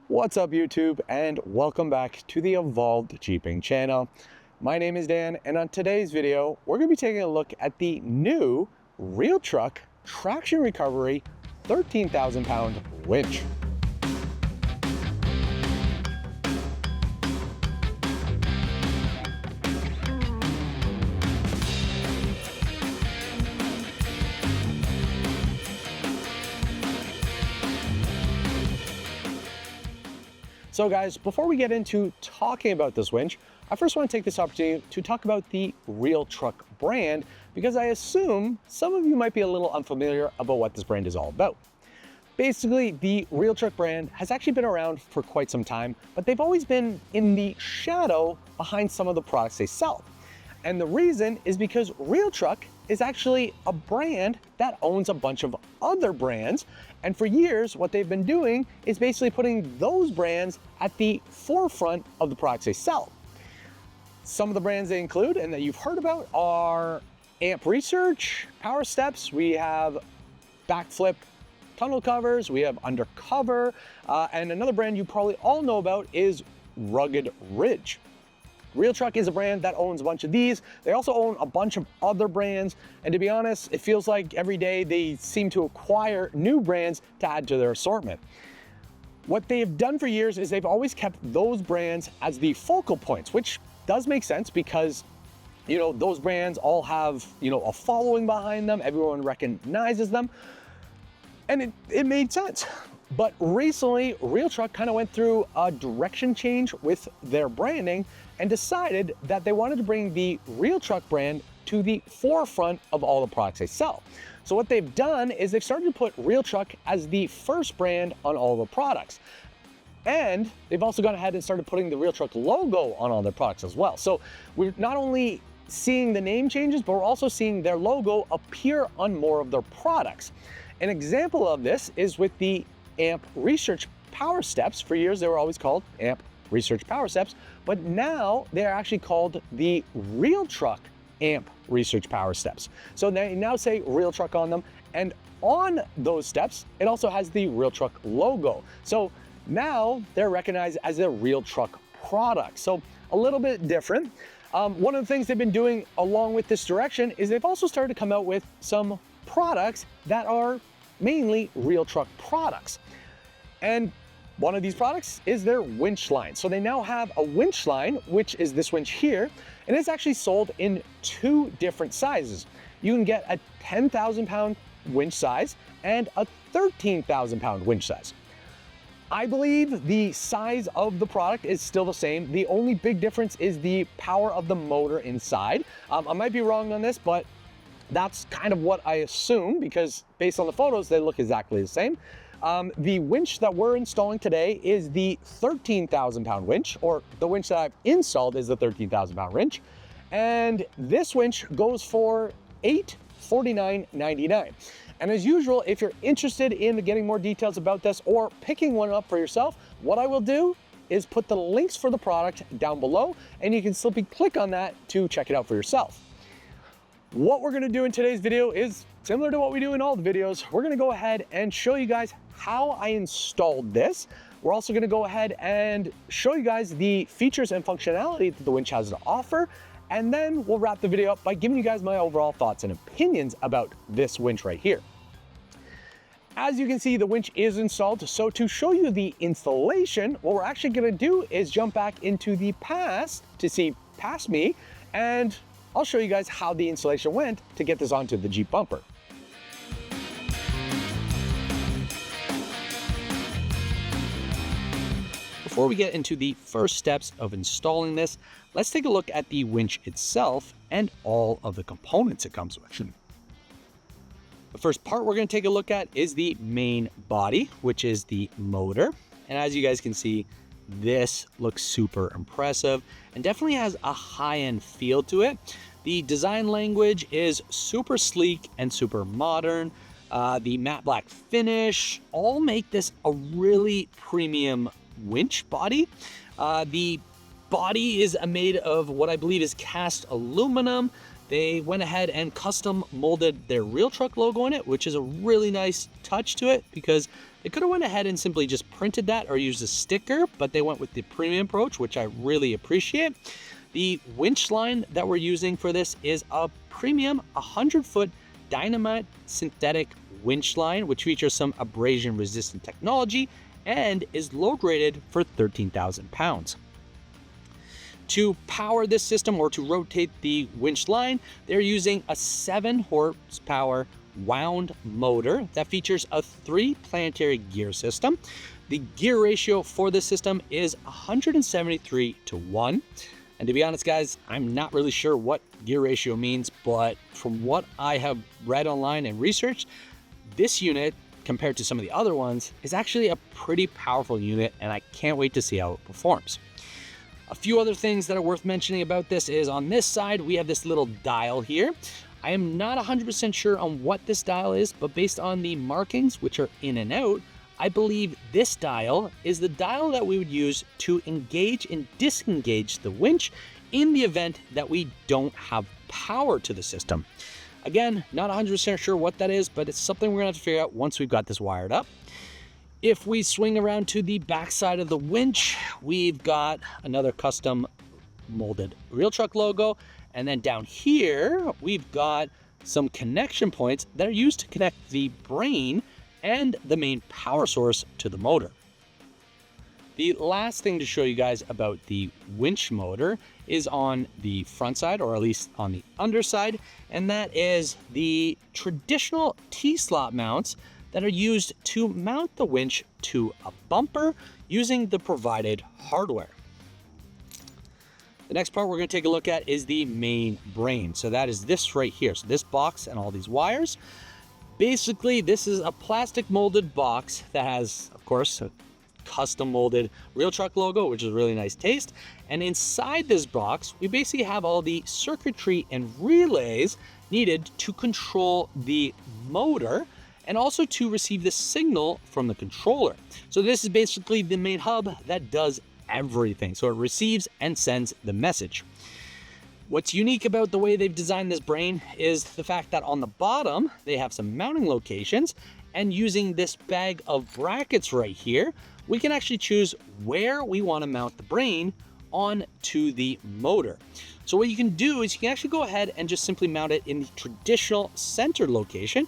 What's up YouTube, and welcome back to the Evolved Jeeping channel. My name is Dan, and on today's video we're going to be taking a look at the new RealTruck Traction Recovery 13,000 pound winch. So guys, before we get into talking about this winch, I first want to take this opportunity to talk about the RealTruck brand, because I assume some of you might be a little unfamiliar about what this brand is all about. Basically, the RealTruck brand has actually been around for quite some time, but they've always been in the shadow behind some of the products they sell. And the reason is because RealTruck is actually a brand that owns a bunch of other brands. And for years, what they've been doing is basically putting those brands at the forefront of the products they sell. Some of the brands they include and that you've heard about are Amp Research, Power Steps, we have Backflip tunnel covers, we have Undercover, and another brand you probably all know about is Rugged Ridge. RealTruck is a brand that owns a bunch of these. They also own a bunch of other brands. And to be honest, it feels like every day they seem to acquire new brands to add to their assortment. What they have done for years is they've always kept those brands as the focal points, which does make sense because, you know, those brands all have, you know, a following behind them. Everyone recognizes them. And it made sense. But recently, RealTruck kind of went through a direction change with their branding and decided that they wanted to bring the RealTruck brand to the forefront of all the products they sell. So what they've done is they've started to put RealTruck as the first brand on all the products. And they've also gone ahead and started putting the RealTruck logo on all their products as well. So we're not only seeing the name changes, but we're also seeing their logo appear on more of their products. An example of this is with the Amp Research Power Steps. For years they were always called Amp Research Power Steps, but now they're actually called the RealTruck Amp Research Power Steps. So they now say RealTruck on them, and on those steps it also has the RealTruck logo. So now they're recognized as a RealTruck product. So a little bit different. One of the things they've been doing along with this direction is they've also started to come out with some products that are mainly RealTruck products. And one of these products is their winch line. So they now have a winch line, which is this winch here, and it's actually sold in two different sizes. You can get a 10,000 pound winch size and a 13,000 pound winch size. I believe the size of the product is still the same. The only big difference is the power of the motor inside. I might be wrong on this, but that's kind of what I assume, because based on the photos, they look exactly the same. The winch that we're installing today is the 13,000 pound winch, or the winch that I've installed is the 13,000 pound winch. And this winch goes for $849.99. And as usual, if you're interested in getting more details about this or picking one up for yourself, what I will do is put the links for the product down below, and you can simply click on that to check it out for yourself. What we're gonna do in today's video is similar to what we do in all the videos. We're gonna go ahead and show you guys how I installed this. We're also gonna go ahead and show you guys the features and functionality that the winch has to offer. And then we'll wrap the video up by giving you guys my overall thoughts and opinions about this winch right here. As you can see, the winch is installed. So to show you the installation, what we're actually gonna do is jump back into the past to see past me, and I'll show you guys how the installation went to get this onto the Jeep bumper. Before we get into the first steps of installing this, let's take a look at the winch itself and all of the components it comes with. The first part we're going to take a look at is the main body, which is the motor. And as you guys can see, this looks super impressive and definitely has a high-end feel to it. The design language is super sleek and super modern. The matte black finish all make this a really premium winch body. The body is made of what I believe is cast aluminum. they went ahead and custom molded their RealTruck logo in it, which is a really nice touch to it, because they could have went ahead and simply just printed that or used a sticker, but they went with the premium approach, which I really appreciate. The winch line that we're using for this is a premium 100-foot Dynamite synthetic winch line, which features some abrasion resistant technology and is load rated for 13,000 pounds. To power this system, or to rotate the winch line, they're using a 7 horsepower wound motor that features a 3 planetary gear system. The gear ratio for this system is 173 to 1. And to be honest, guys, I'm not really sure what gear ratio means, but from what I have read online and researched, this unit, compared to some of the other ones, is actually a pretty powerful unit, and I can't wait to see how it performs. A few other things that are worth mentioning about this is on this side, we have this little dial here. I am not 100% sure on what this dial is, but based on the markings, which are in and out, I believe this dial is the dial that we would use to engage and disengage the winch in the event that we don't have power to the system. Again, not 100% sure what that is, but it's something we're gonna have to figure out once we've got this wired up. If we swing around to the back side of the winch, we've got another custom molded RealTruck logo. And then down here, we've got some connection points that are used to connect the brain and the main power source to the motor. The last thing to show you guys about the winch motor is on the front side, or at least on the underside, and that is the traditional T-slot mounts that are used to mount the winch to a bumper using the provided hardware. The next part we're going to take a look at is the main brain. So that is this right here. So this box and all these wires. Basically, this is a plastic molded box that has, of course, a custom molded RealTruck logo, which is a really nice taste. And inside this box, we basically have all the circuitry and relays needed to control the motor and also to receive the signal from the controller. So this is basically the main hub that does everything. So it receives and sends the message. What's unique about the way they've designed this brain is the fact that on the bottom, they have some mounting locations, and using this bag of brackets right here, we can actually choose where we want to mount the brain onto the motor. So what you can do is you can actually go ahead and just simply mount it in the traditional center location,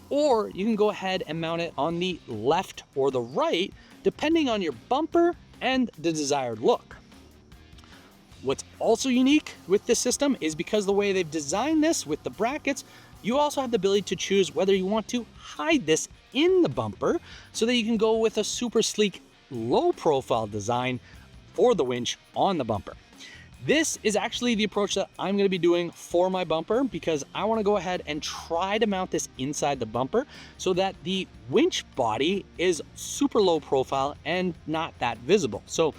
or you can go ahead and mount it on the left or the right, depending on your bumper and the desired look. What's also unique with this system is because the way they've designed this with the brackets, you also have the ability to choose whether you want to hide this in the bumper so that you can go with a super sleek, low profile design for the winch on the bumper. This is actually the approach that I'm going to be doing for my bumper, because I want to go ahead and try to mount this inside the bumper so that the winch body is super low profile and not that visible. So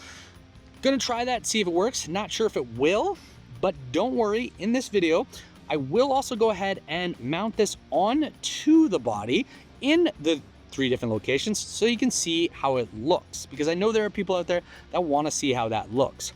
gonna try that, see if it works. Not sure if it will, but don't worry, in this video, I will also go ahead and mount this on to the body in the 3 different locations so you can see how it looks, because I know there are people out there that want to see how that looks.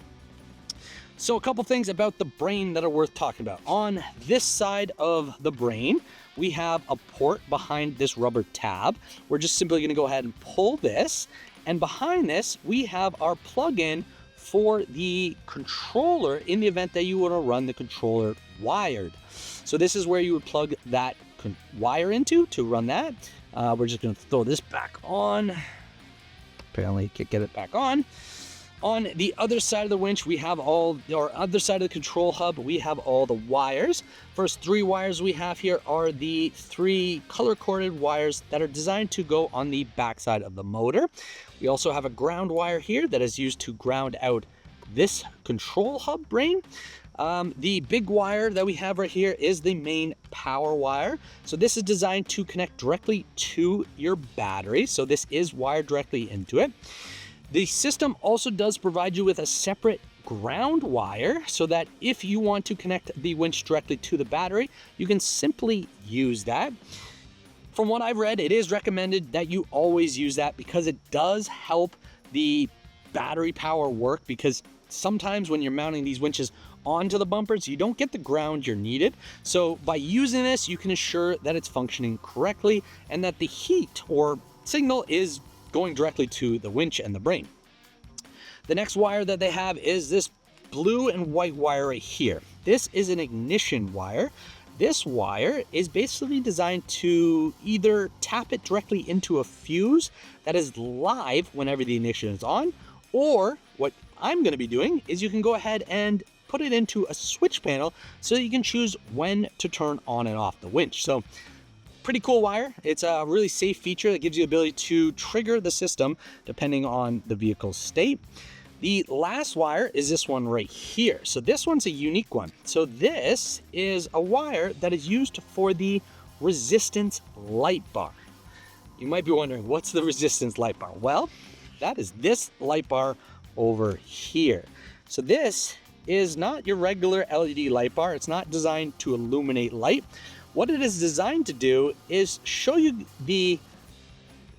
So a couple things about the brain that are worth talking about. On this side of the brain, we have a port behind this rubber tab. We're just simply gonna go ahead and pull this, and behind this, we have our plug-in for the controller in the event that you want to run the controller wired. So this is where you would plug that wire into to run that. We're just going to throw this back on. Apparently can't get it back on. On the other side of the winch, we have other side of the control hub, we have all the wires. First 3 wires we have here are the 3 color-coded wires that are designed to go on the backside of the motor. We also have a ground wire here that is used to ground out this control hub brain. The big wire that we have right here is the main power wire. So this is designed to connect directly to your battery. So this is wired directly into it. The system also does provide you with a separate ground wire so that if you want to connect the winch directly to the battery, you can simply use that. From what I've read, it is recommended that you always use that because it does help the battery power work, because sometimes when you're mounting these winches onto the bumpers, you don't get the ground you're needed. So by using this, you can ensure that it's functioning correctly and that the heat or signal is going directly to the winch and the brain. The next wire that they have is this blue and white wire right here. This is an ignition wire. This wire is basically designed to either tap it directly into a fuse that is live whenever the ignition is on, or what I'm going to be doing is you can go ahead and put it into a switch panel so that you can choose when to turn on and off the winch. So pretty cool wire. It's a really safe feature that gives you the ability to trigger the system depending on the vehicle's state. The last wire is this one right here. So this one's a unique one. So this is a wire that is used for the resistance light bar. You might be wondering, what's the resistance light bar? Well, that is this light bar over here. So this is not your regular LED light bar. It's not designed to illuminate light. What it is designed to do is show you the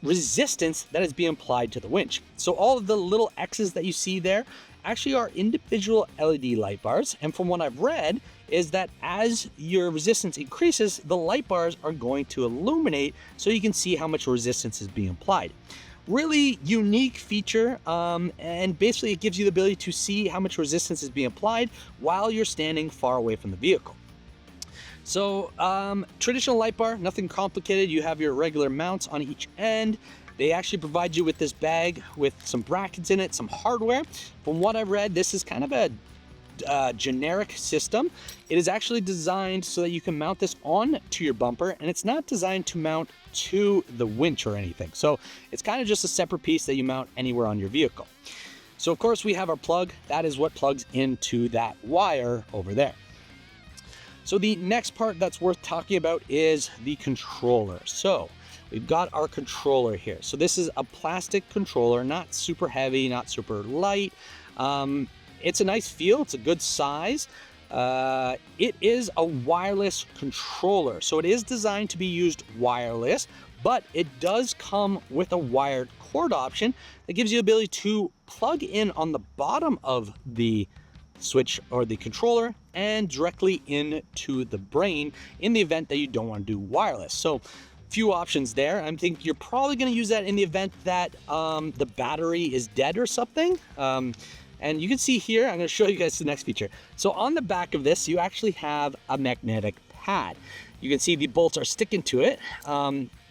resistance that is being applied to the winch. So all of the little X's that you see there actually are individual LED light bars. And from what I've read is that as your resistance increases, the light bars are going to illuminate so you can see how much resistance is being applied. Really unique feature, and basically it gives you the ability to see how much resistance is being applied while you're standing far away from the vehicle. So traditional light bar, nothing complicated. You have your regular mounts on each end. They actually provide you with this bag with some brackets in it, some hardware. From what I've read, this is kind of a generic system. It is actually designed so that you can mount this on to your bumper, and it's not designed to mount to the winch or anything. So it's kind of just a separate piece that you mount anywhere on your vehicle. So of course we have our plug. That is what plugs into that wire over there. So the next part that's worth talking about is the controller. So we've got our controller here. So this is a plastic controller, not super heavy, not super light. It's a nice feel, it's a good size. It is a wireless controller. So it is designed to be used wireless, but it does come with a wired cord option that gives you the ability to plug in on the bottom of the switch or the controller and directly into the brain in the event that you don't want to do wireless. So few options there. I think you're probably going to use that in the event that the battery is dead or something. And you can see here, I'm going to show you guys the next feature. So on the back of this, you actually have a magnetic pad. You can see the bolts are sticking to it.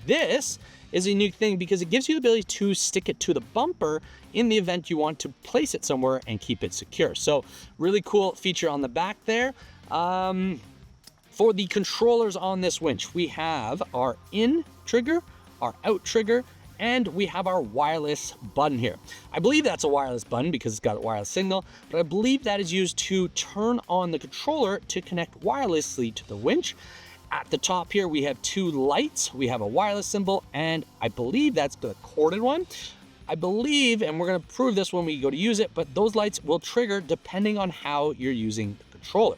This is a unique thing because it gives you the ability to stick it to the bumper in the event you want to place it somewhere and keep it secure. So really cool feature on the back there. For the controllers on this winch, we have our in trigger, our out trigger, and we have our wireless button here. I believe that's a wireless button because it's got a wireless signal, but I believe that is used to turn on the controller to connect wirelessly to the winch. At the top here, we have two lights. We have a wireless symbol, and I believe that's the corded one. I believe, and we're gonna prove this when we go to use it, but those lights will trigger depending on how you're using the controller.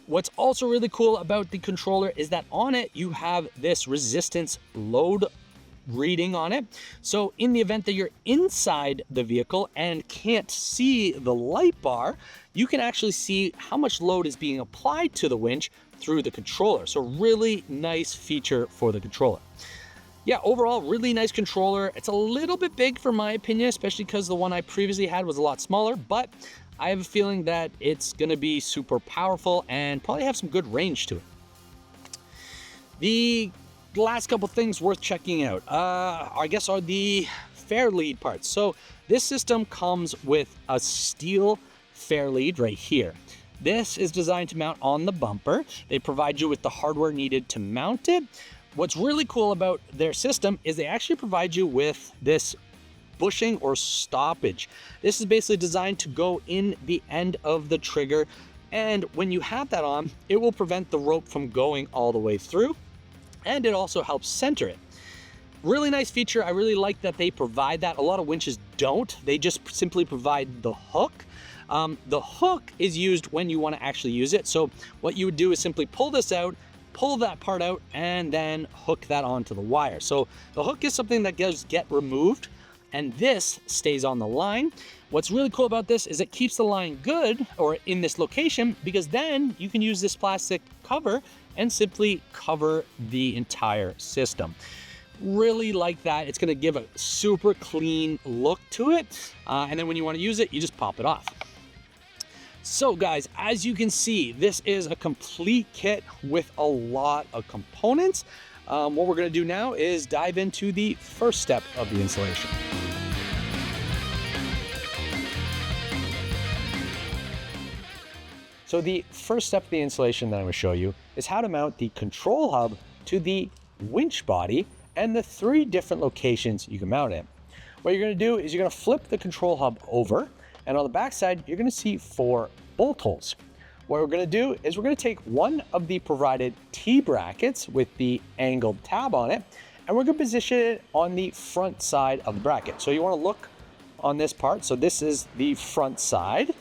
What's also really cool about the controller is that on it, you have this resistance load reading on it. So in the event that you're inside the vehicle and can't see the light bar, you can actually see how much load is being applied to the winch through the controller. So really nice feature for the controller. Yeah, overall, really nice controller. It's a little bit big for my opinion, especially because the one I previously had was a lot smaller, but I have a feeling that it's gonna be super powerful and probably have some good range to it. The last couple things worth checking out, I guess, are the fair lead parts. So this system comes with a steel fair lead right here. This is designed to mount on the bumper. They provide you with the hardware needed to mount it. What's really cool about their system is they actually provide you with this bushing or stoppage. This is basically designed to go in the end of the trigger, and when you have that on, it will prevent the rope from going all the way through, and it also helps center it. Really nice feature. I really like that they provide that. A lot of winches don't. They just simply provide the hook. The hook is used when you want to actually use it. So what you would do is simply pull this out, pull that part out, and then hook that onto the wire. So the hook is something that does get removed. and this stays on the line. What's really cool about this is it keeps the line good, or in this location, because then you can use this plastic cover and simply cover the entire system. Really like that. It's gonna give a super clean look to it. And then when you wanna use it, you just pop it off. So guys, as you can see, this is a complete kit with a lot of components. What we're gonna do now is dive into the first step of the installation. So the first step of the installation that I'm gonna show you is how to mount the control hub to the winch body and the 3 different locations you can mount it. What you're gonna do is you're gonna flip the control hub over, and on the back side, you're gonna see 4 bolt holes. What we're gonna do is we're gonna take one of the provided T-brackets with the angled tab on it, and we're gonna position it on the front side of the bracket. So you wanna look on this part. So this is the front side,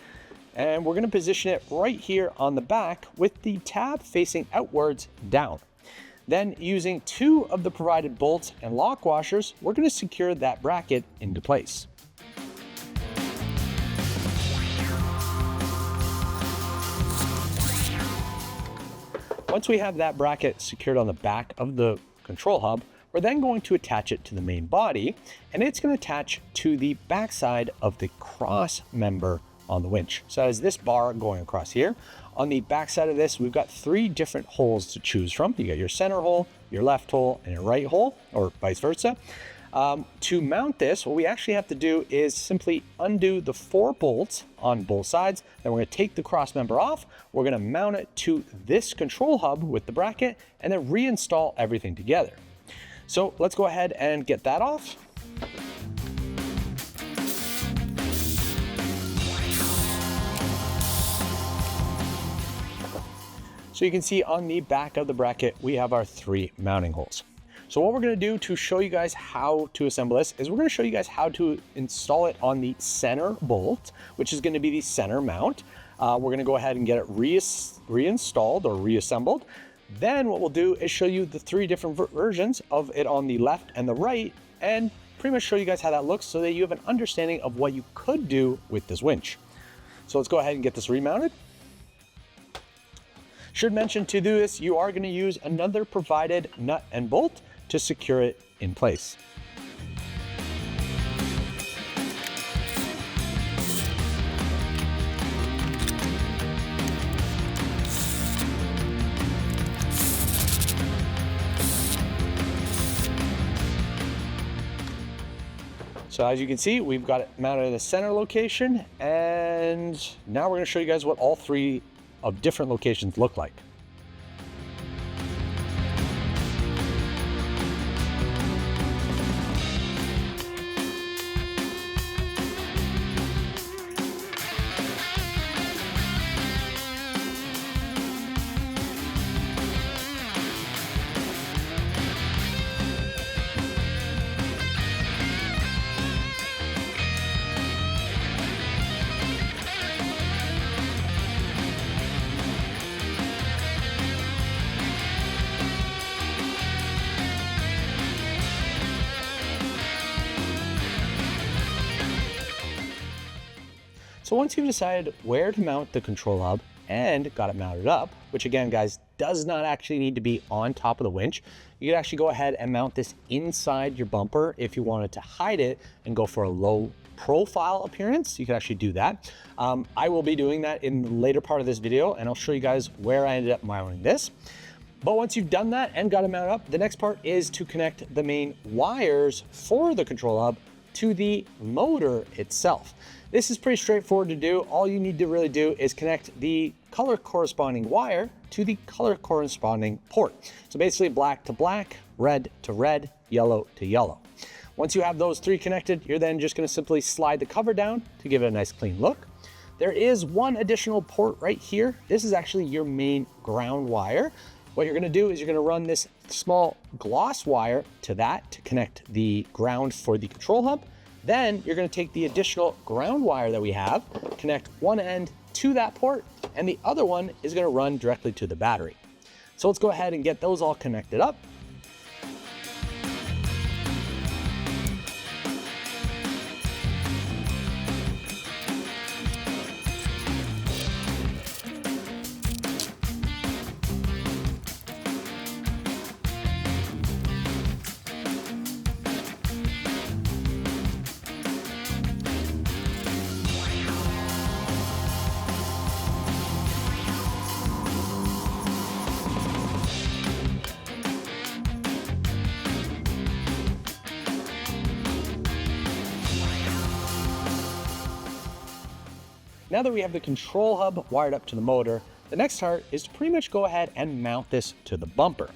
and we're gonna position it right here on the back with the tab facing outwards down. Then using 2 of the provided bolts and lock washers, we're gonna secure that bracket into place. Once we have that bracket secured on the back of the control hub, we're then going to attach it to the main body, and it's going to attach to the backside of the cross member on the winch. So as this bar going across here, on the backside of this, we've got 3 different holes to choose from. You got your center hole, your left hole, and your right hole, or vice versa. To mount this, what we actually have to do is simply undo the 4 bolts on both sides. Then we're going to take the cross member off. We're going to mount it to this control hub with the bracket, and then reinstall everything together. So let's go ahead and get that off. So you can see on the back of the bracket, we have our 3 mounting holes. So what we're gonna do to show you guys how to assemble this is we're gonna show you guys how to install it on the center bolt, which is gonna be the center mount. We're gonna go ahead and get it reinstalled or reassembled. Then what we'll do is show you the 3 different versions of it on the left and the right, and pretty much show you guys how that looks so that you have an understanding of what you could do with this winch. So let's go ahead and get this remounted. Should mention, to do this, you are going to use another provided nut and bolt to secure it in place. So as you can see, we've got it mounted in the center location, and now we're going to show you guys what all 3 of different locations look like. So once you've decided where to mount the control hub and got it mounted up, which again, guys, does not actually need to be on top of the winch, you could actually go ahead and mount this inside your bumper if you wanted to hide it and go for a low profile appearance. You can actually do that. I will be doing that in the later part of this video, and I'll show you guys where I ended up mounting this. But once you've done that and got it mounted up, the next part is to connect the main wires for the control hub to the motor itself. This is pretty straightforward to do. All you need to really do is connect the color corresponding wire to the color corresponding port. So basically black to black, red to red, yellow to yellow. Once you have those 3 connected, you're then just going to simply slide the cover down to give it a nice clean look. There is one additional port right here. This is actually your main ground wire. What you're going to do is you're going to run this small gloss wire to that to connect the ground for the control hub. Then you're going to take the additional ground wire that we have, connect one end to that port, and the other one is going to run directly to the battery. So let's go ahead and get those all connected up. Now that we have the control hub wired up to the motor, the next part is to pretty much go ahead and mount this to the bumper.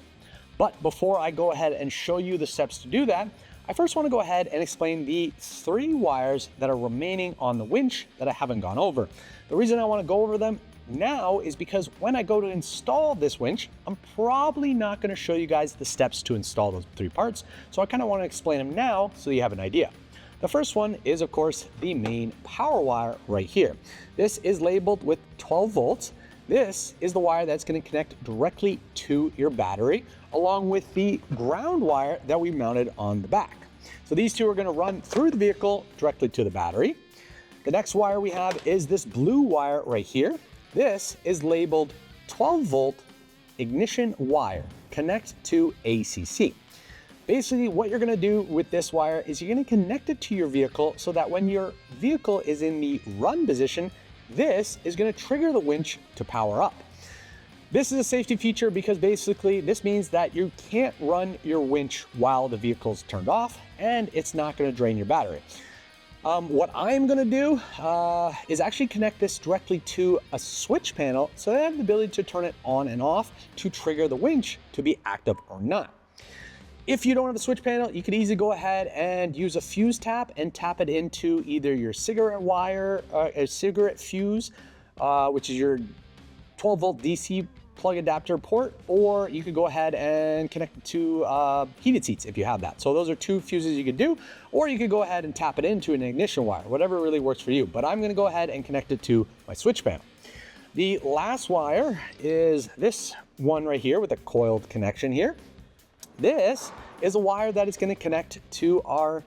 But before I go ahead and show you the steps to do that, I first want to go ahead and explain the 3 wires that are remaining on the winch that I haven't gone over. The reason I want to go over them now is because when I go to install this winch, I'm probably not going to show you guys the steps to install those 3 parts. So I kind of want to explain them now so you have an idea. The first one is, of course, the main power wire right here. This is labeled with 12 volts. This is the wire that's going to connect directly to your battery, along with the ground wire that we mounted on the back. So these 2 are going to run through the vehicle directly to the battery. The next wire we have is this blue wire right here. This is labeled 12 volt ignition wire, connect to ACC. Basically, what you're going to do with this wire is you're going to connect it to your vehicle so that when your vehicle is in the run position, this is going to trigger the winch to power up. This is a safety feature because basically this means that you can't run your winch while the vehicle's turned off, and it's not going to drain your battery. What I'm going to do is actually connect this directly to a switch panel so that I have the ability to turn it on and off to trigger the winch to be active or not. If you don't have a switch panel, you could easily go ahead and use a fuse tap and tap it into either your cigarette wire, a cigarette fuse, which is your 12 volt DC plug adapter port, or you could go ahead and connect it to heated seats if you have that. So those are 2 fuses you could do, or you could go ahead and tap it into an ignition wire, whatever really works for you. But I'm going to go ahead and connect it to my switch panel. The last wire is this one right here with a coiled connection here. This is a wire that is going to connect to our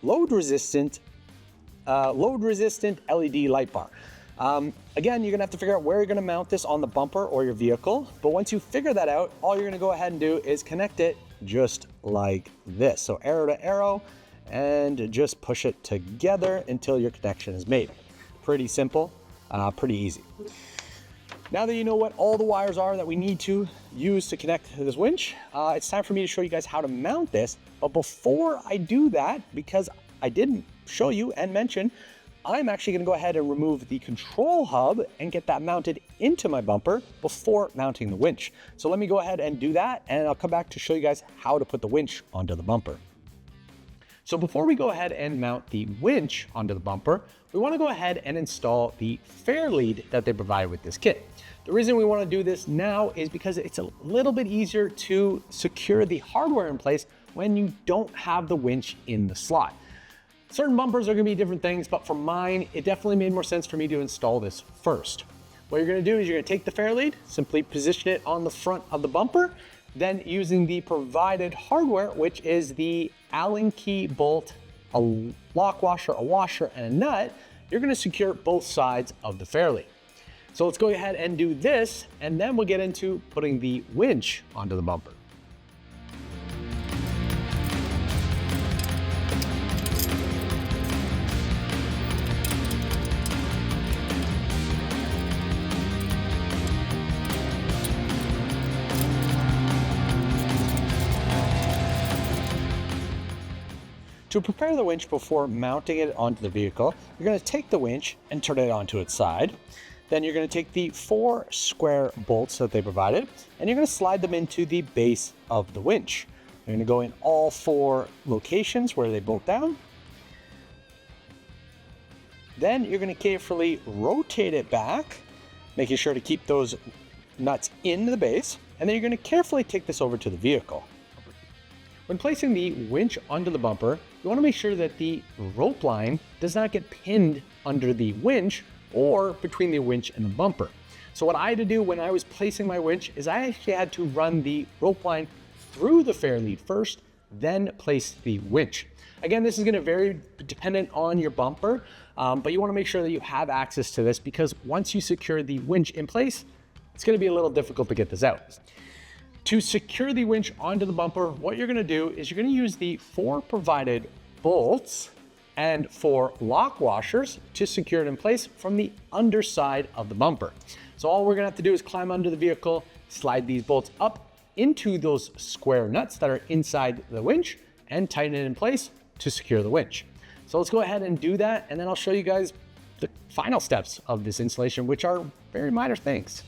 load resistant LED light bar. Again, you're going to have to figure out where you're going to mount this on the bumper or your vehicle. But once you figure that out, all you're going to go ahead and do is connect it just like this. So arrow to arrow, and just push it together until your connection is made. Pretty simple, pretty easy. Now that you know what all the wires are that we need to use to connect to this winch, it's time for me to show you guys how to mount this. But before I do that, because I didn't show you and mention, I'm actually going to go ahead and remove the control hub and get that mounted into my bumper before mounting the winch. So let me go ahead and do that, and I'll come back to show you guys how to put the winch onto the bumper. So before we go ahead and mount the winch onto the bumper, we want to go ahead and install the fair lead that they provide with this kit. The reason we want to do this now is because it's a little bit easier to secure the hardware in place when you don't have the winch in the slot. Certain bumpers are going to be different things, but for mine, it definitely made more sense for me to install this first. What you're going to do is you're going to take the fair lead, simply position it on the front of the bumper, then using the provided hardware, which is the Allen key bolt, a lock washer, a washer, and a nut, you're going to secure both sides of the fair lead. So let's go ahead and do this, and then we'll get into putting the winch onto the bumper. To prepare the winch before mounting it onto the vehicle, you're going to take the winch and turn it onto its side. Then you're going to take the 4 square bolts that they provided, and you're going to slide them into the base of the winch. You're going to go in all 4 locations where they bolt down. Then you're going to carefully rotate it back, making sure to keep those nuts in the base. And then you're going to carefully take this over to the vehicle. When placing the winch onto the bumper, you want to make sure that the rope line does not get pinned under the winch or between the winch and the bumper. So what I had to do when I was placing my winch is I actually had to run the rope line through the fair lead first, then place the winch. Again, this is going to vary dependent on your bumper, but you want to make sure that you have access to this, because once you secure the winch in place, it's going to be a little difficult to get this out. To secure the winch onto the bumper, what you're going to do is you're going to use the 4 provided bolts and 4 lock washers to secure it in place from the underside of the bumper. So all we're going to have to do is climb under the vehicle, slide these bolts up into those square nuts that are inside the winch, and tighten it in place to secure the winch. So let's go ahead and do that, and then I'll show you guys the final steps of this installation, which are very minor things.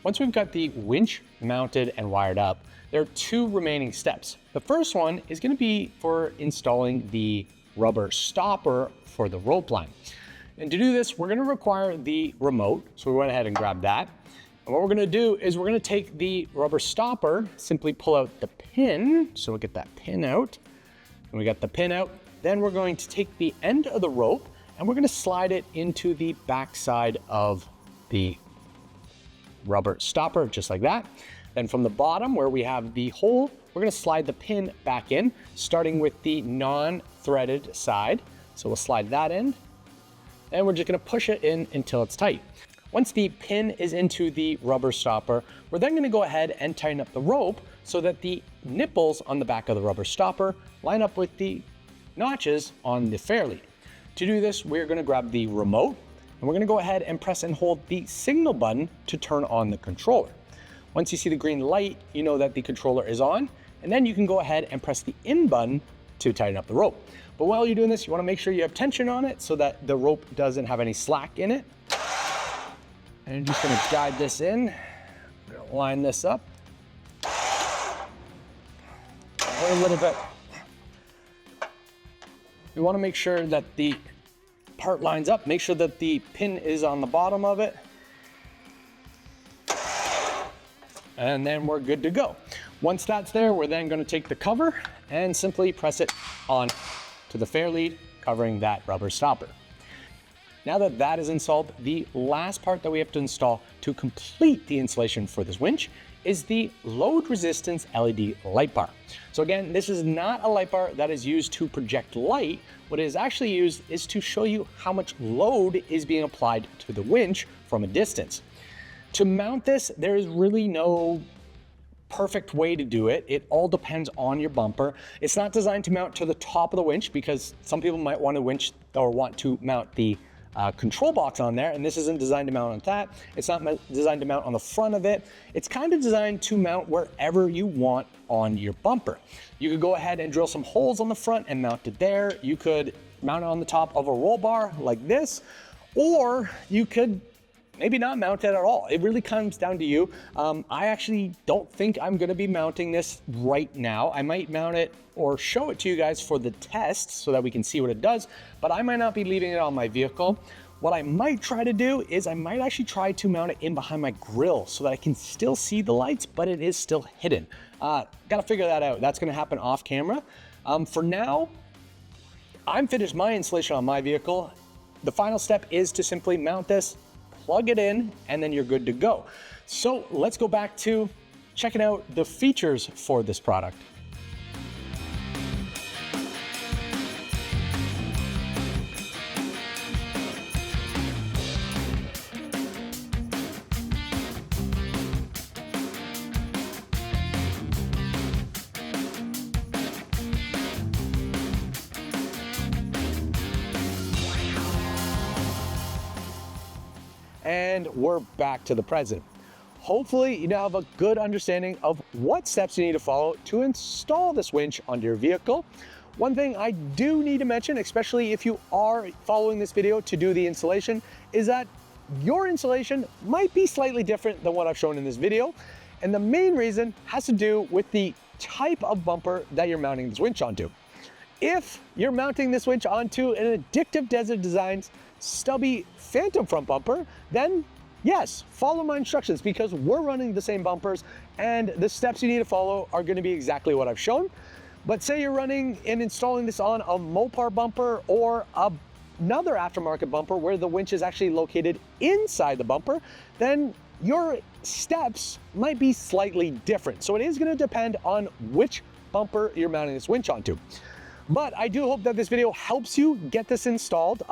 Once we've got the winch mounted and wired up, there are two remaining steps. The first one is going to be for installing the rubber stopper for the rope line. And to do this, we're going to require the remote. So we went ahead and grabbed that. And what we're going to do is we're going to take the rubber stopper, simply pull out the pin. So we'll get that pin out. And we got the pin out. Then we're going to take the end of the rope and we're going to slide it into the back side of the rubber stopper, just like that. Then from the bottom where we have the hole, we're going to slide the pin back in, starting with the non-threaded side. So we'll slide that in, and we're just going to push it in until it's tight. Once the pin is into the rubber stopper, we're then going to go ahead and tighten up the rope so that the nipples on the back of the rubber stopper line up with the notches on the fair lead. To do this, we're going to grab the remote, and we're going to go ahead and press and hold the signal button to turn on the controller. Once you see the green light, you know that the controller is on, and then you can go ahead and press the in button to tighten up the rope. But while you're doing this, you want to make sure you have tension on it so that the rope doesn't have any slack in it. And you're just going to guide this in. I'm going to line this up. A little bit. You want to make sure that the part lines up. Make sure that the pin is on the bottom of it. And then we're good to go. Once that's there, we're then going to take the cover and simply press it on to the fair lead, covering that rubber stopper. Now that that is installed, the last part that we have to install to complete the installation for this winch is the load resistance LED light bar. So again, this is not a light bar that is used to project light. What it is actually used is to show you how much load is being applied to the winch from a distance. To mount this, there is really no perfect way to do it. It all depends on your bumper. It's not designed to mount to the top of the winch because some people might want to winch or want to mount the control box on there, and this isn't designed to mount on that. It's not designed to mount on the front of it. It's kind of designed to mount wherever you want on your bumper. You could go ahead and drill some holes on the front and mount it there. You could mount it on the top of a roll bar like this, or you could maybe not mount it at all. It really comes down to you. I actually don't think I'm gonna be mounting this right now. I might mount it or show it to you guys for the test so that we can see what it does, but I might not be leaving it on my vehicle. What I might try to do is I might actually try to mount it in behind my grill so that I can still see the lights, but it is still hidden. Gotta figure that out. That's gonna happen off camera. For now, I'm finished my installation on my vehicle. The final step is to simply mount this, plug it in, and then you're good to go. So let's go back to checking out the features for this product. And we're back to the present. Hopefully you now have a good understanding of what steps you need to follow to install this winch onto your vehicle. One thing I do need to mention, especially if you are following this video to do the installation, is that your installation might be slightly different than what I've shown in this video. And the main reason has to do with the type of bumper that you're mounting this winch onto. If you're mounting this winch onto an Addictive Desert Designs stubby Phantom front bumper, then yes, follow my instructions because we're running the same bumpers and the steps you need to follow are going to be exactly what I've shown. But say you're running and installing this on a Mopar bumper or another aftermarket bumper where the winch is actually located inside the bumper, then your steps might be slightly different. So it is going to depend on which bumper you're mounting this winch onto. But I do hope that this video helps you get this installed.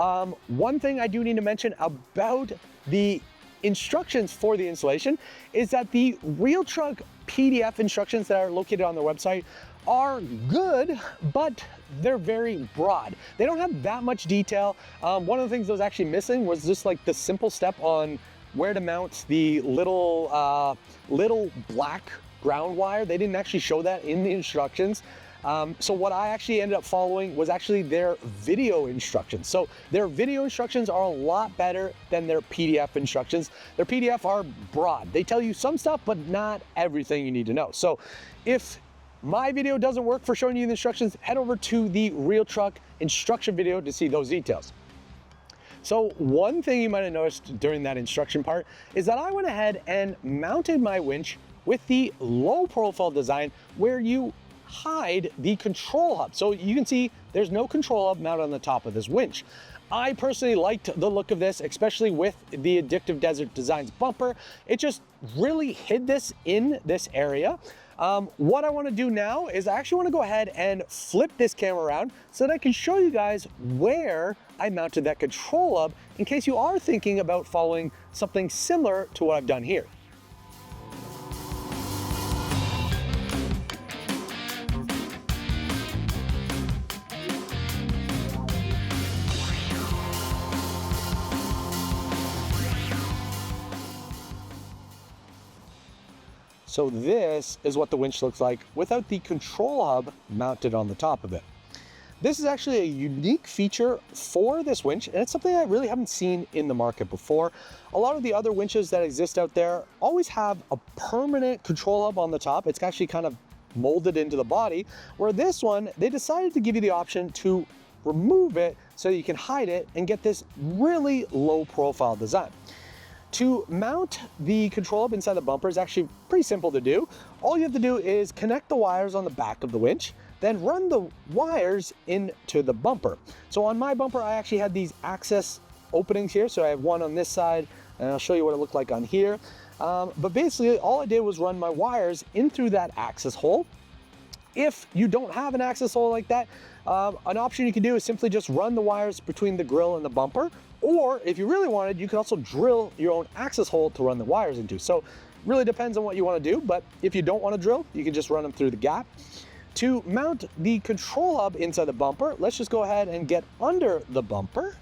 One thing I do need to mention about the instructions for the installation is that the RealTruck PDF instructions that are located on their website are good, but they're very broad. They don't have that much detail. One of the things that was actually missing was just like the simple step on where to mount the little black ground wire. They didn't actually show that in the instructions. So what I actually ended up following was actually their video instructions. So their video instructions are a lot better than their PDF instructions. Their PDF are broad. They tell you some stuff, but not everything you need to know. So if my video doesn't work for showing you the instructions, head over to the RealTruck instruction video to see those details. So one thing you might have noticed during that instruction part is that I went ahead and mounted my winch with the low profile design where you hide the control hub. So you can see there's no control hub mounted on the top of this winch. I personally liked the look of this, especially with the Addictive Desert Designs bumper. It just really hid this in this area. What I want to do now is I actually want to go ahead and flip this camera around so that I can show you guys where I mounted that control hub in case you are thinking about following something similar to what I've done here. So this is what the winch looks like without the control hub mounted on the top of it. This is actually a unique feature for this winch, and it's something I really haven't seen in the market before. A lot of the other winches that exist out there always have a permanent control hub on the top. It's actually kind of molded into the body, where this one, they decided to give you the option to remove it so you can hide it and get this really low profile design. To mount the control hub inside the bumper is actually pretty simple to do. All you have to do is connect the wires on the back of the winch, then run the wires into the bumper. So on my bumper, I actually had these access openings here. So I have one on this side, and I'll show you what it looked like on here. But basically, all I did was run my wires in through that access hole. If you don't have an access hole like that, an option you can do is simply just run the wires between the grill and the bumper. Or if you really wanted, you could also drill your own access hole to run the wires into. So really depends on what you want to do, but if you don't want to drill, you can just run them through the gap. To mount the control hub inside the bumper, let's just go ahead and get under the bumper.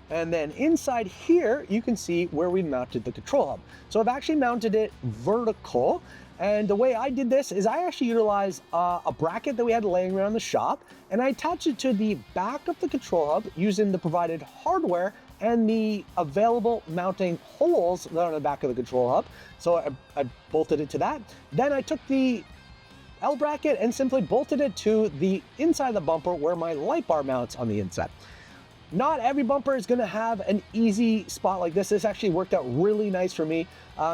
And then inside here, you can see where we mounted the control hub. So I've actually mounted it vertical. And the way I did this is I actually utilized a bracket that we had laying around the shop, and I attached it to the back of the control hub using the provided hardware and the available mounting holes that are on the back of the control hub. So I bolted it to that. Then I took the L bracket and simply bolted it to the inside of the bumper where my light bar mounts on the inside. Not every bumper is gonna have an easy spot like this. This actually worked out really nice for me.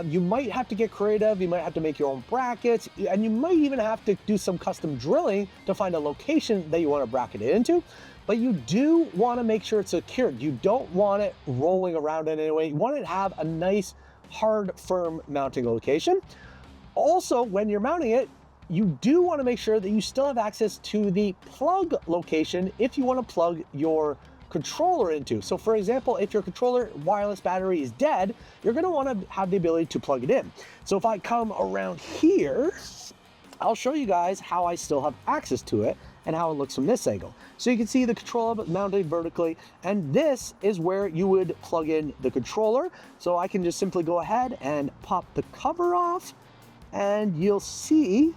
You might have to get creative, you might have to make your own brackets, and you might even have to do some custom drilling to find a location that you wanna bracket it into. But you do wanna make sure it's secured. You don't want it rolling around in any way. You want it to have a nice, hard, firm mounting location. Also, when you're mounting it, you do wanna make sure that you still have access to the plug location if you wanna plug your controller into. So for example, if your controller wireless battery is dead, you're gonna wanna have the ability to plug it in. So if I come around here, I'll show you guys how I still have access to it and how it looks from this angle. So you can see the controller mounted vertically, and this is where you would plug in the controller. So I can just simply go ahead and pop the cover off, and you'll see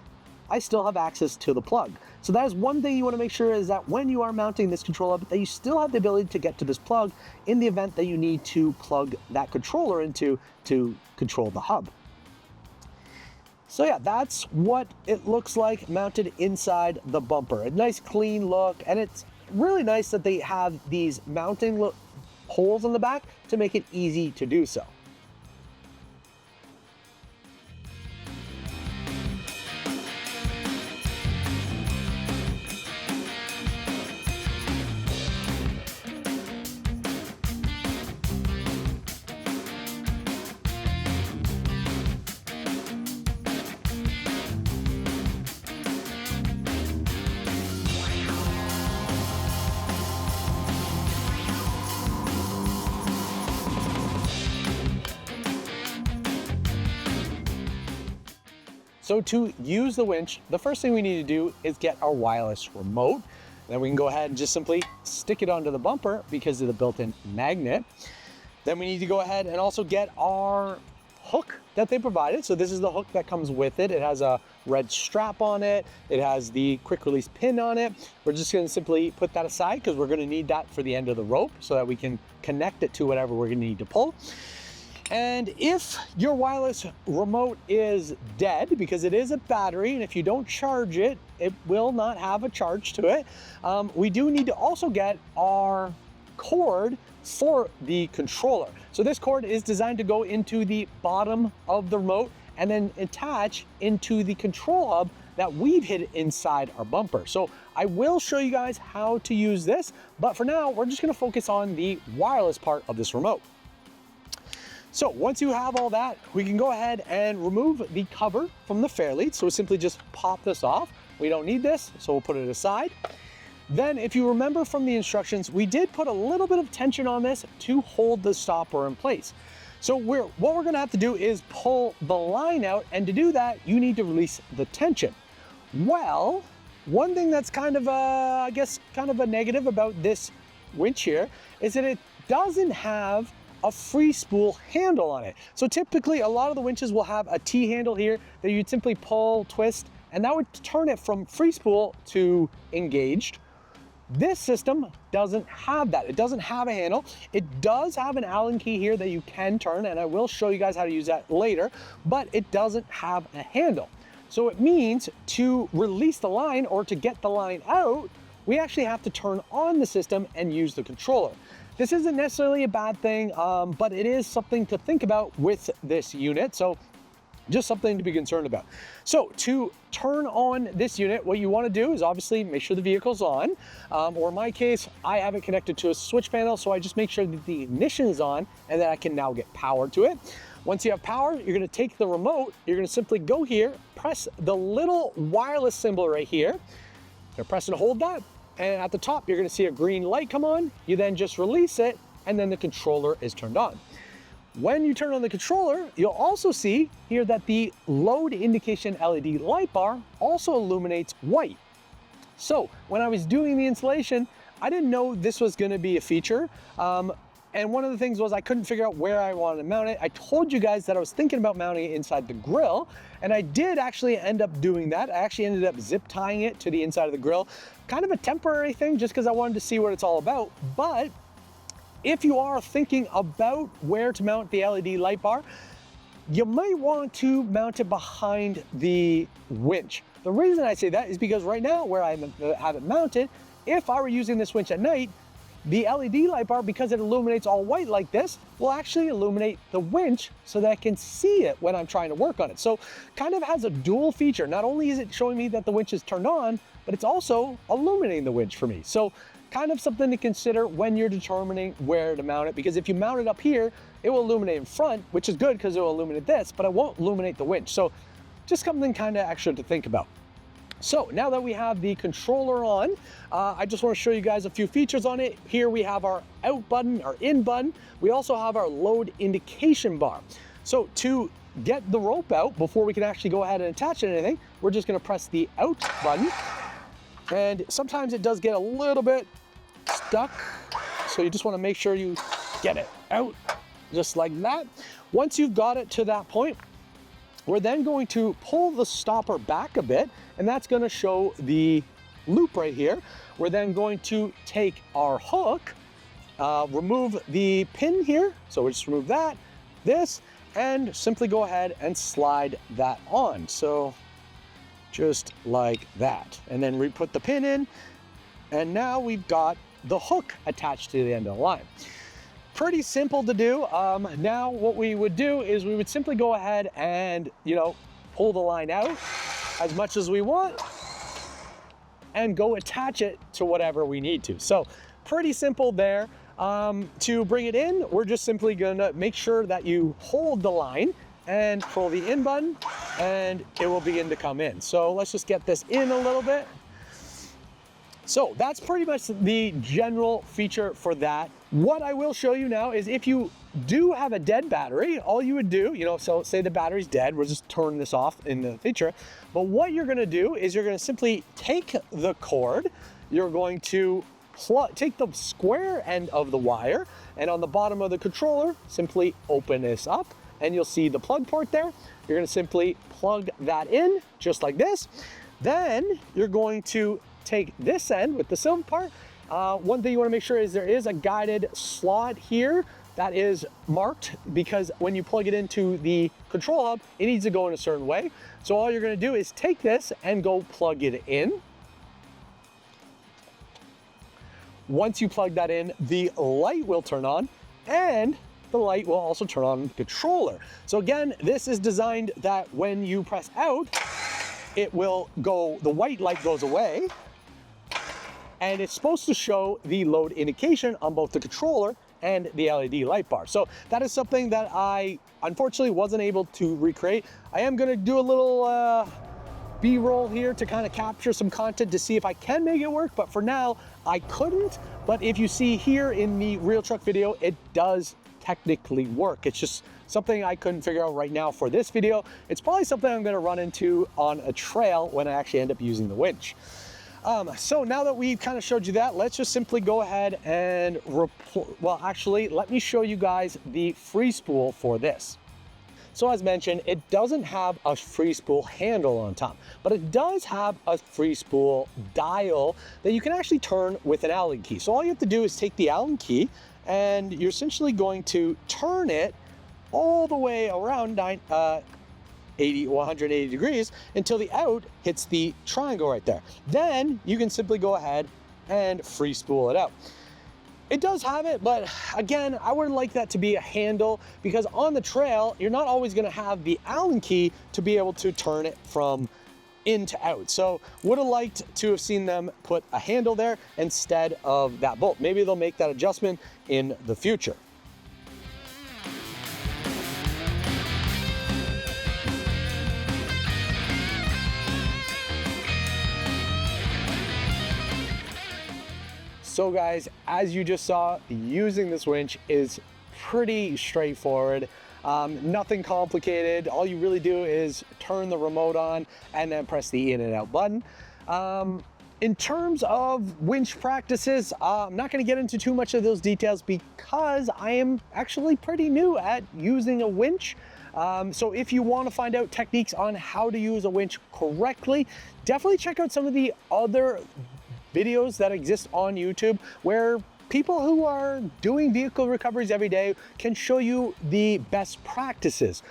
I still have access to the plug. So that is one thing you want to make sure is that when you are mounting this controller, that you still have the ability to get to this plug in the event that you need to plug that controller into to control the hub. So yeah, that's what it looks like mounted inside the bumper. A nice clean look, and it's really nice that they have these mounting holes on the back to make it easy to do so. So to use the winch, the first thing we need to do is get our wireless remote. Then we can go ahead and just simply stick it onto the bumper because of the built-in magnet. Then we need to go ahead and also get our hook that they provided. So this is the hook that comes with it. It has a red strap on it. It has the quick release pin on it. We're just going to simply put that aside because we're going to need that for the end of the rope so that we can connect it to whatever we're going to need to pull. And if your wireless remote is dead, because it is a battery, and if you don't charge it, it will not have a charge to it, we do need to also get our cord for the controller. So this cord is designed to go into the bottom of the remote and then attach into the control hub that we've hid inside our bumper. So I will show you guys how to use this, but for now, we're just gonna focus on the wireless part of this remote. So once you have all that, we can go ahead and remove the cover from the fairlead. So we simply just pop this off. We don't need this, so we'll put it aside. Then if you remember from the instructions, we did put a little bit of tension on this to hold the stopper in place. So what we're gonna have to do is pull the line out, and to do that, you need to release the tension. Well, one thing that's kind of I guess kind of a negative about this winch here is that it doesn't have a free spool handle on it. So typically a lot of the winches will have a T handle here that you'd simply pull, twist, and that would turn it from free spool to engaged. This system doesn't have that. It doesn't have a handle. It does have an Allen key here that you can turn, and I will show you guys how to use that later, but it doesn't have a handle. So it means to release the line or to get the line out, we actually have to turn on the system and use the controller. This isn't necessarily a bad thing, but it is something to think about with this unit. So just something to be concerned about. So to turn on this unit, what you want to do is obviously make sure the vehicle's on, or in my case, I have it connected to a switch panel, so I just make sure that the ignition is on and that I can now get power to it. Once you have power, you're going to take the remote, you're going to simply go here, press the little wireless symbol right here. You're pressing and hold that, and at the top, you're going to see a green light come on. You then just release it, and then the controller is turned on. When you turn on the controller, you'll also see here that the load indication LED light bar also illuminates white. So when I was doing the installation, I didn't know this was going to be a feature. And one of the things was I couldn't figure out where I wanted to mount it. I told you guys that I was thinking about mounting it inside the grill, and I did actually end up doing that. I actually ended up zip tying it to the inside of the grill. Kind of a temporary thing just because I wanted to see what it's all about. But if you are thinking about where to mount the LED light bar, you might want to mount it behind the winch. The reason I say that is because right now where I have it mounted, if I were using this winch at night, the LED light bar, because it illuminates all white like this, will actually illuminate the winch so that I can see it when I'm trying to work on it. So kind of has a dual feature. Not only is it showing me that the winch is turned on, but it's also illuminating the winch for me. So kind of something to consider when you're determining where to mount it, because if you mount it up here, it will illuminate in front, which is good because it will illuminate this, but it won't illuminate the winch. So just something kind of extra to think about. So now that we have the controller on, I just want to show you guys a few features on it. Here we have our out button, our in button. We also have our load indication bar. So to get the rope out before we can actually go ahead and attach it to anything, we're just going to press the out button. And sometimes it does get a little bit stuck. So you just want to make sure you get it out just like that. Once you've got it to that point, we're then going to pull the stopper back a bit, and that's going to show the loop right here. We're then going to take our hook, remove the pin here. So we just remove that, this, and simply go ahead and slide that on. So just like that. And then we put the pin in, and now we've got the hook attached to the end of the line. Pretty simple to do. Now what we would do is we would simply go ahead and, pull the line out as much as we want and go attach it to whatever we need to. So pretty simple there. To bring it in, we're just simply gonna make sure that you hold the line and pull the in button, and it will begin to come in. So let's just get this in a little bit. So that's pretty much the general feature for that. What I will show you now is if you do have a dead battery, all you would do, so say the battery's dead, we'll just turn this off in the future. But what you're gonna do is you're gonna simply take the cord, you're going to take the square end of the wire, and on the bottom of the controller, simply open this up, and you'll see the plug port there. You're gonna simply plug that in, just like this. Then you're going to take this end with the silver part. One thing you wanna make sure is there is a guided slot here that is marked, because when you plug it into the control hub, it needs to go in a certain way. So all you're gonna do is take this and go plug it in. Once you plug that in, the light will turn on, and the light will also turn on the controller. So again, this is designed that when you press out, it will go, the white light goes away, and it's supposed to show the load indication on both the controller and the LED light bar. So that is something that I unfortunately wasn't able to recreate. I am gonna do a little B-roll here to kind of capture some content to see if I can make it work, but for now, I couldn't. But if you see here in the RealTruck video, it does technically work. It's just something I couldn't figure out right now for this video. It's probably something I'm gonna run into on a trail when I actually end up using the winch. So now that we've kind of showed you that, let's just simply go ahead and, well, actually, let me show you guys the free spool for this. So as mentioned, it doesn't have a free spool handle on top, but it does have a free spool dial that you can actually turn with an Allen key. So all you have to do is take the Allen key, and you're essentially going to turn it all the way around 180 degrees until the out hits the triangle right there. Then you can simply go ahead and free spool it out. It does have it, but again, I would like that to be a handle, because on the trail, you're not always gonna have the Allen key to be able to turn it from in to out. So would have liked to have seen them put a handle there instead of that bolt. Maybe they'll make that adjustment in the future. So guys, as you just saw, using this winch is pretty straightforward. Nothing complicated. All you really do is turn the remote on and then press the in and out button. In terms of winch practices, I'm not gonna get into too much of those details because I am actually pretty new at using a winch. So if you want to find out techniques on how to use a winch correctly, definitely check out some of the other videos that exist on YouTube where people who are doing vehicle recoveries every day can show you the best practices.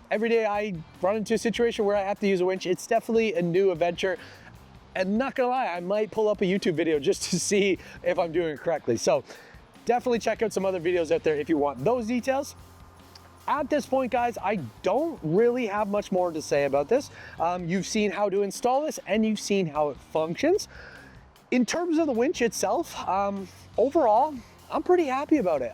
Every day I run into a situation where I have to use a winch. It's definitely a new adventure. And not gonna lie, I might pull up a YouTube video just to see if I'm doing it correctly. So definitely check out some other videos out there if you want those details. At this point, guys, I don't really have much more to say about this. You've seen how to install this and you've seen how it functions. In terms of the winch itself, overall, I'm pretty happy about it.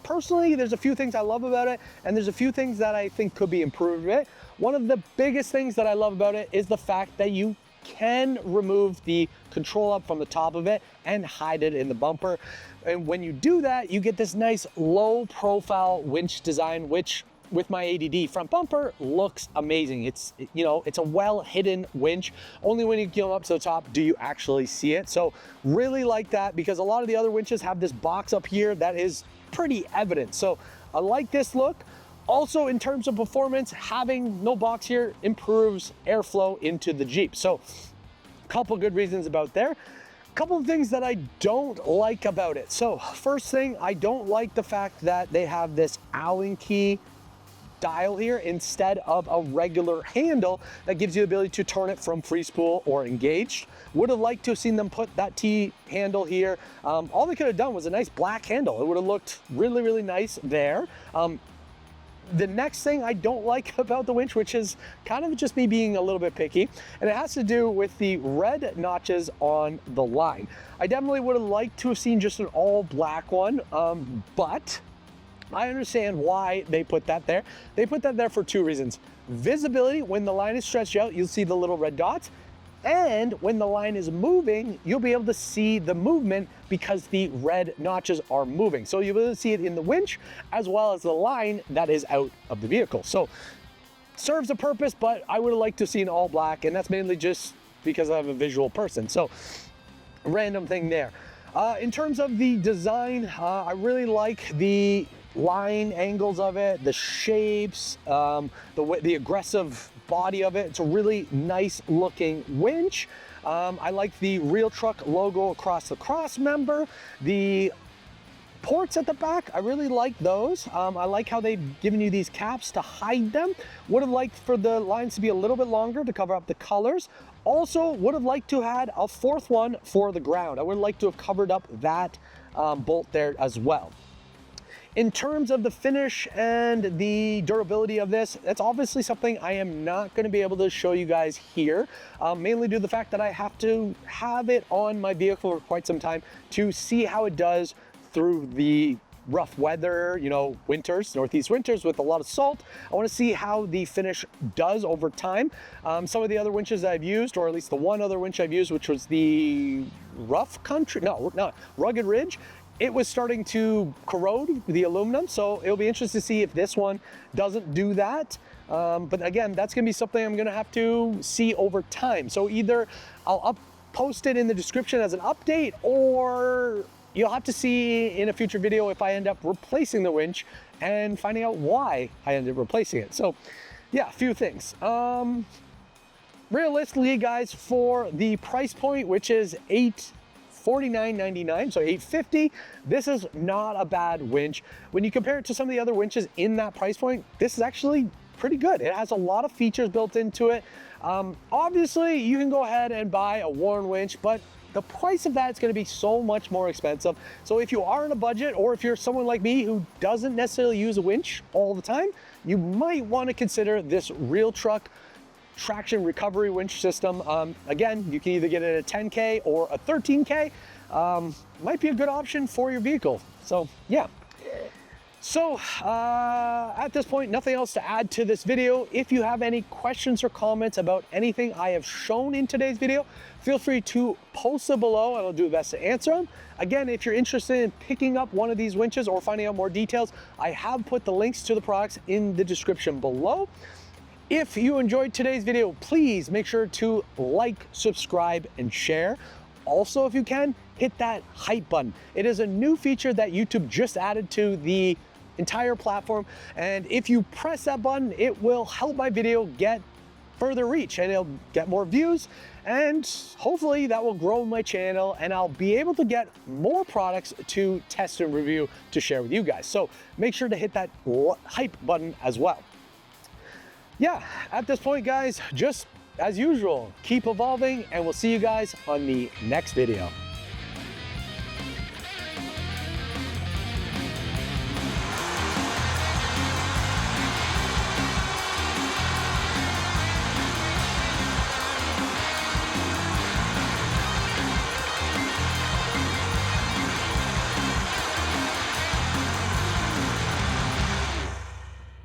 Personally, there's a few things I love about it, and there's a few things that I think could be improved with it. One of the biggest things that I love about it is the fact that you can remove the control hub from the top of it and hide it in the bumper. And when you do that, you get this nice low profile winch design, which with my ADD front bumper looks amazing. It's a well hidden winch. Only when you go up to the top do you actually see it. So really like that, because a lot of the other winches have this box up here that is pretty evident. So I like this look. Also, in terms of performance, having no box here improves airflow into the Jeep. So a couple good reasons about there. A couple of things that I don't like about it. So first thing, I don't like the fact that they have this Allen key dial here instead of a regular handle that gives you the ability to turn it from free spool or engaged. Would have liked to have seen them put that T handle here. All they could have done was a nice black handle. It would have looked really, really nice there. The next thing I don't like about the winch, which is kind of just me being a little bit picky, and it has to do with the red notches on the line. I definitely would have liked to have seen just an all black one, but I understand why they put that there. They put that there for two reasons. Visibility, when the line is stretched out, you'll see the little red dots. And when the line is moving, you'll be able to see the movement because the red notches are moving. So you'll be able to see it in the winch as well as the line that is out of the vehicle. So serves a purpose, but I would have liked to see an all black, and that's mainly just because I'm a visual person. So random thing there. In terms of the design, I really like the line angles of it, the shapes, the aggressive body of it. It's a really nice looking winch. I like the RealTruck logo across the cross member. The ports at the back, I really like those. I like how they've given you these caps to hide them. Would have liked for the lines to be a little bit longer to cover up the colors. Also, would have liked to have had a fourth one for the ground. I would like to have covered up that bolt there as well. In terms of the finish and the durability of this, that's obviously something I am not going to be able to show you guys here, mainly due to the fact that I have to have it on my vehicle for quite some time to see how it does through the rough weather, you know, winters, northeast winters with a lot of salt. I want to see how the finish does over time. Some of the other winches I've used, or at least the one other winch I've used, which was the Rugged Ridge, it was starting to corrode the aluminum, so it'll be interesting to see if this one doesn't do that. But again, that's gonna be something I'm gonna have to see over time. So either I'll post it in the description as an update, or you'll have to see in a future video if I end up replacing the winch and finding out why I ended up replacing it. So yeah, a few things. Realistically, guys, for the price point, which is $49.99, so $8.50, this is not a bad winch. When you compare it to some of the other winches in that price point, this is actually pretty good. It has a lot of features built into it. Obviously, you can go ahead and buy a Warn winch, but the price of that is going to be so much more expensive. So if you are on a budget, or if you're someone like me who doesn't necessarily use a winch all the time, you might want to consider this RealTruck Traction Recovery winch system. Again, you can either get it at a 10K or a 13K. Might be a good option for your vehicle. So yeah. So at this point, nothing else to add to this video. If you have any questions or comments about anything I have shown in today's video, feel free to post them below. I will do the best to answer them. Again, if you're interested in picking up one of these winches or finding out more details, I have put the links to the products in the description below. If you enjoyed today's video, please make sure to like, subscribe, and share. Also, if you can, hit that hype button. It is a new feature that YouTube just added to the entire platform. And if you press that button, it will help my video get further reach and it'll get more views. And hopefully that will grow my channel and I'll be able to get more products to test and review to share with you guys. So make sure to hit that hype button as well. Yeah, at this point, guys, just as usual, keep evolving and we'll see you guys on the next video.